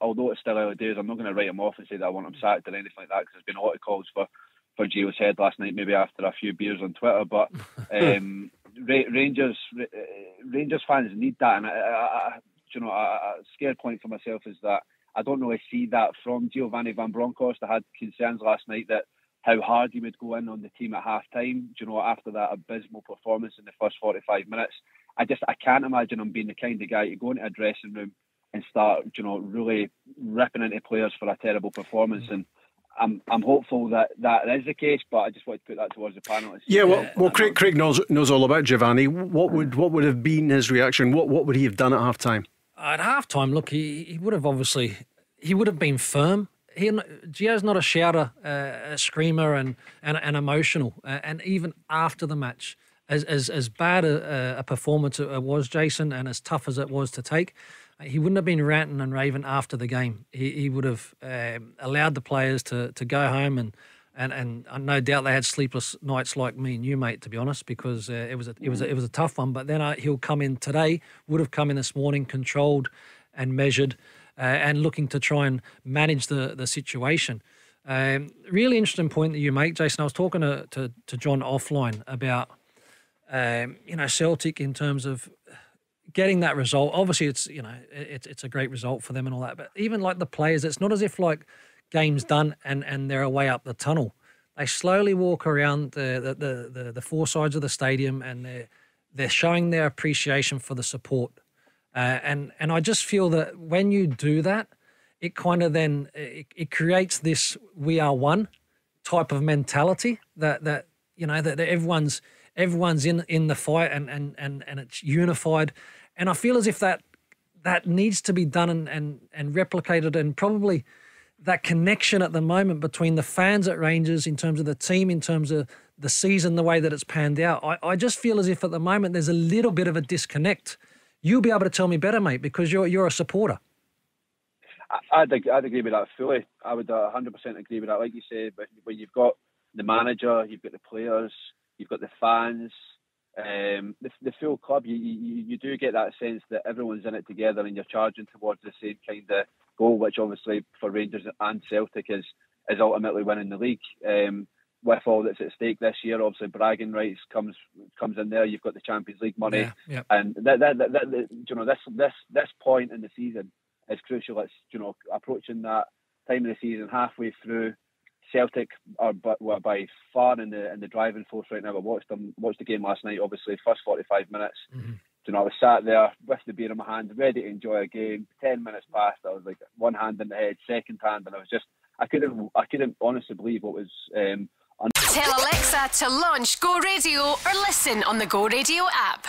Although it's still early days, I'm not going to write him off and say that I want him sacked or anything like that, because there's been a lot of calls for Gio's head last night, maybe after a few beers on Twitter. But Rangers fans need that, and a scare point for myself is that I don't really see that from Giovanni van Bronckhorst. I had concerns last night that how hard he would go in on the team at half time, after that abysmal performance in the first 45 minutes. I can't imagine him being the kind of guy to go into a dressing room and start, really ripping into players for a terrible performance. And I'm hopeful that is the case, but I just want to put that towards the panel. Yeah, well, Craig knows all about Giovanni. What would have been his reaction? What would he have done at half time? At half time, look, he would have been firm. Gio's not a shouter, a screamer, and emotional. And even after the match, as bad a performance it was, Jason, and as tough as it was to take, he wouldn't have been ranting and raving after the game. He would have allowed the players to go home, and no doubt they had sleepless nights like me and you, mate, to be honest, because it was a tough one. But then he'll come in today, would have come in this morning, controlled and measured, and looking to try and manage the situation. Really interesting point that you make, Jason. I was talking to John offline about Celtic in terms of getting that result. Obviously, it's a great result for them and all that. But even like the players, it's not as if like game's done and they're away up the tunnel. They slowly walk around the four sides of the stadium, and they're showing their appreciation for the support. And I just feel that when you do that, it kind of then it creates this "we are one" type of mentality that everyone's in the fight and it's unified. And I feel as if that needs to be done and replicated, and probably that connection at the moment between the fans at Rangers in terms of the team, in terms of the season, the way that it's panned out. I just feel as if at the moment there's a little bit of a disconnect. You'll be able to tell me better, mate, because you're a supporter. I'd agree with that fully. I would 100% agree with that. Like you said, but when you've got the manager, you've got the players, you've got the fans, the full club, you do get that sense that everyone's in it together and you're charging towards the same kind of goal, which obviously for Rangers and Celtic is ultimately winning the league. With all that's at stake this year, obviously bragging rights comes in there. You've got the Champions League money, and this point in the season is crucial. It's approaching that time of the season, halfway through. Celtic are by far in the driving force right now. I watched the game last night. Obviously, first 45 minutes. Mm-hmm. I was sat there with the beer in my hand, ready to enjoy a game. 10 minutes passed. I was like one hand in the head, second hand, and I couldn't honestly believe what was. Tell Alexa to launch Go Radio or listen on the Go Radio app.